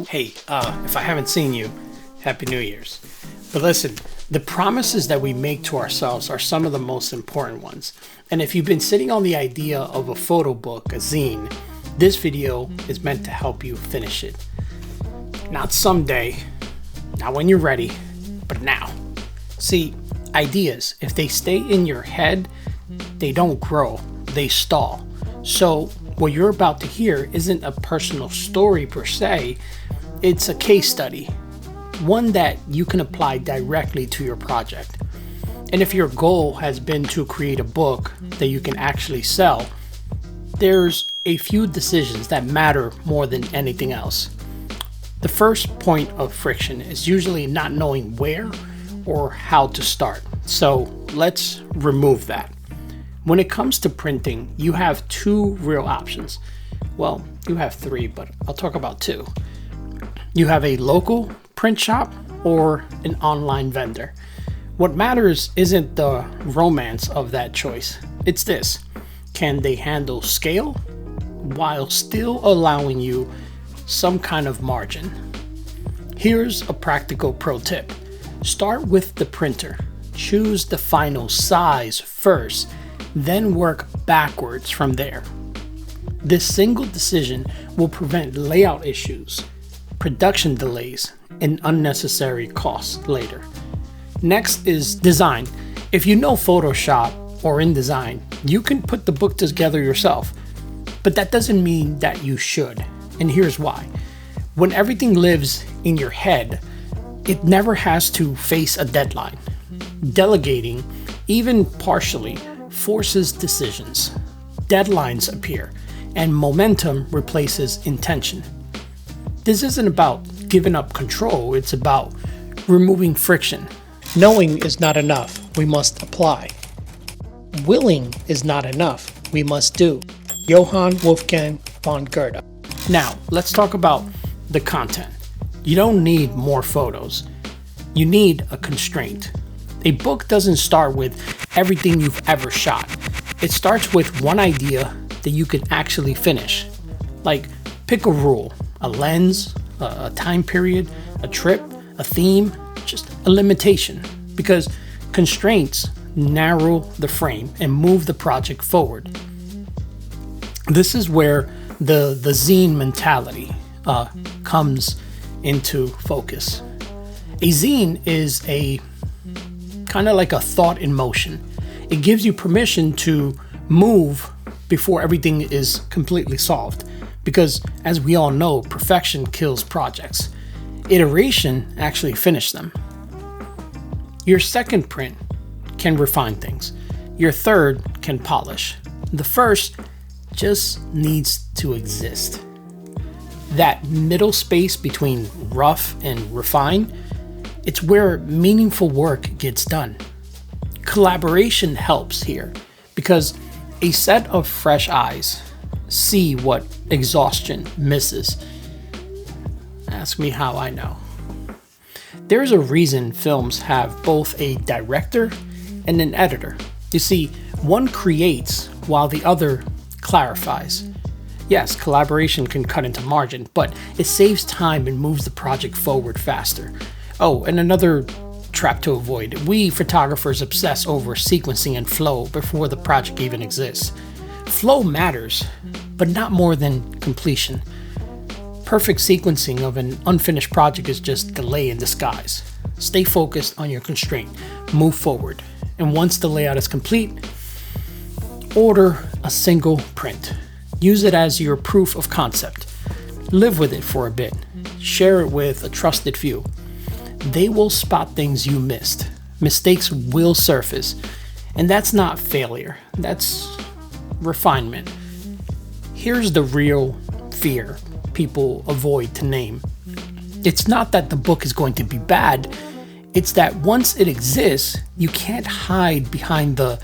Hey, if I haven't seen you, Happy New Year's. But listen, the promises that we make to ourselves are some of the most important ones. And if you've been sitting on the idea of a photo book, a zine, this video is meant to help you finish it. Not someday, not when you're ready, but now. See, ideas, if they stay in your head, they don't grow, they stall. So what you're about to hear isn't a personal story per se, it's a case study, one that you can apply directly to your project. And if your goal has been to create a book that you can actually sell, there's a few decisions that matter more than anything else. The first point of friction is usually not knowing where or how to start. So let's remove that. When it comes to printing, you have two real options. Well, you have three, but I'll talk about two. You have a local print shop or an online vendor. What matters isn't the romance of that choice. It's this: can they handle scale while still allowing you some kind of margin? Here's a practical pro tip. Start with the printer. Choose the final size first, then work backwards from there. This single decision will prevent layout issues, production delays, and unnecessary costs later. Next is design. If you know Photoshop or InDesign, you can put the book together yourself, but that doesn't mean that you should. And here's why. When everything lives in your head, it never has to face a deadline. Delegating, even partially, forces decisions. Deadlines appear, and momentum replaces intention. This isn't about giving up control, it's about removing friction. Knowing is not enough, we must apply. Willing is not enough, we must do. Johann Wolfgang von Goethe. Now, let's talk about the content. You don't need more photos. You need a constraint. A book doesn't start with everything you've ever shot. It starts with one idea that you can actually finish. Like, pick a rule, a lens, a time period, a trip, a theme, just a limitation. Because constraints narrow the frame and move the project forward. This is where the zine mentality comes into focus. A zine is a kind of like a thought in motion. It gives you permission to move before everything is completely solved. Because as we all know, perfection kills projects. Iteration actually finishes them. Your second print can refine things. Your third can polish. The first just needs to exist. That middle space between rough and refine, it's where meaningful work gets done. Collaboration helps here because a set of fresh eyes see what exhaustion misses. Ask me how I know. There's a reason films have both a director and an editor. You see, one creates while the other clarifies. Yes, collaboration can cut into margin, but it saves time and moves the project forward faster. Oh, and another trap to avoid. We photographers obsess over sequencing and flow before the project even exists. Flow matters, but not more than completion. Perfect sequencing of an unfinished project is just delay in disguise. Stay focused on your constraint, move forward, and once the layout is complete, order a single print. Use it as your proof of concept. Live with it for a bit. Share it with a trusted few. They will spot things you missed. Mistakes will surface. And that's not failure. That's refinement. Here's the real fear people avoid to name. It's not that the book is going to be bad. It's that once it exists, you can't hide behind the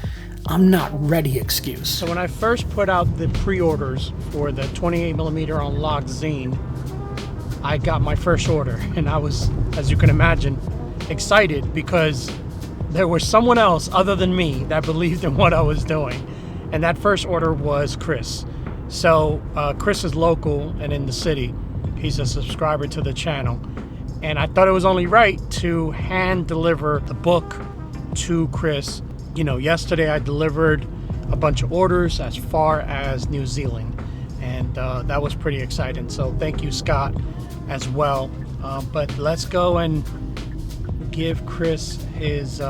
"I'm not ready" excuse. So when I first put out the pre-orders for the 28mm unlocked zine, I got my first order, and I was, as you can imagine, excited because there was someone else other than me that believed in what I was doing. And that first order was Chris. So Chris is local and in the city. He's a subscriber to the channel. And I thought it was only right to hand deliver the book to Chris. You know, yesterday I delivered a bunch of orders as far as New Zealand. And that was pretty exciting. So thank you, Scott, as well. But let's go and give Chris his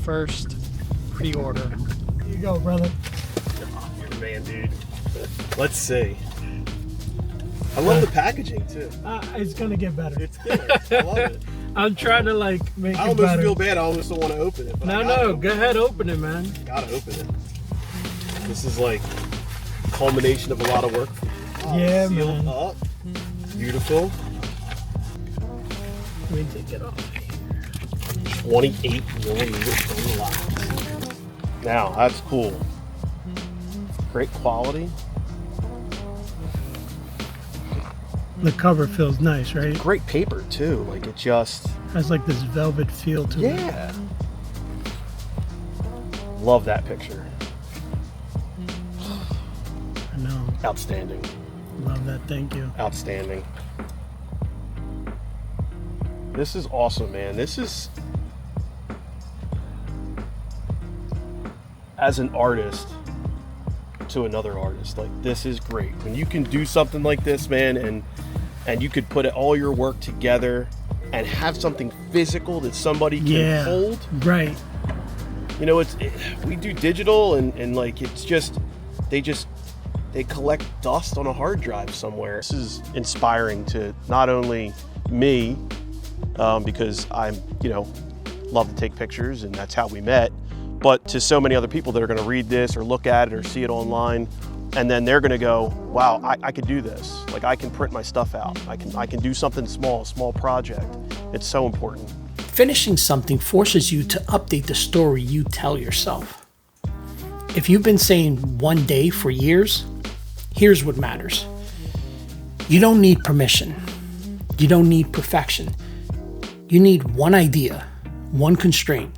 first pre-order. Here you go, brother. You're the man, dude. Let's see. I love the packaging too. It's gonna get better. It's good. I love it. I'm trying to like make I it almost better. feel bad. I almost don't want to open it. But No, go ahead, open it, man. Gotta open it. This is like culmination of a lot of work. Yeah, sealed man. Up. Beautiful. Let me take it off. 28 millimeters unlocked. Now that's cool. Great quality. The cover feels nice, right? Great paper too. Like it just Has like this velvet feel to it. yeah. Love that picture. I know. Outstanding. Love that. Thank you. Outstanding. This is awesome, man. This is, as an artist to another artist, like this is great. When you can do something like this, man, and you could put all your work together and have something physical that somebody can hold. Right. You know, we do digital and like it's just they collect dust on a hard drive somewhere. This is inspiring to not only me, because I'm, you know, love to take pictures and that's how we met, but to so many other people that are going to read this or look at it or see it online, and then they're going to go, wow, I could do this. Like I can print my stuff out. I can do something small project. It's so important. Finishing something forces you to update the story you tell yourself. If you've been saying one day for years, here's what matters. You don't need permission. You don't need perfection. You need one idea, one constraint,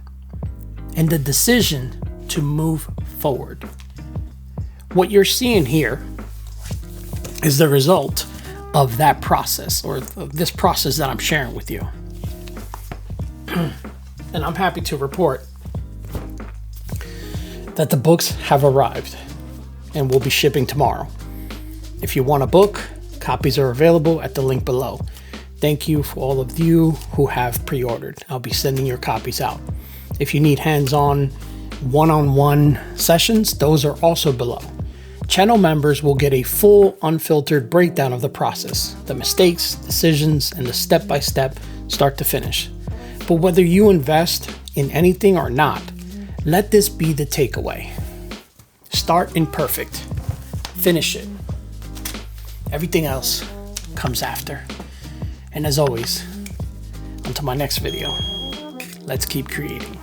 and the decision to move forward. What you're seeing here is the result of that process, or of this process that I'm sharing with you. And I'm happy to report that the books have arrived and will be shipping tomorrow. If you want a book, copies are available at the link below. Thank you for all of you who have pre-ordered. I'll be sending your copies out. If you need hands-on, one-on-one sessions, those are also below. Channel members will get a full, unfiltered breakdown of the process, the mistakes, decisions, and the step-by-step, start to finish. But whether you invest in anything or not, let this be the takeaway. Start imperfect. Finish it. Everything else comes after. And as always, until my next video, let's keep creating.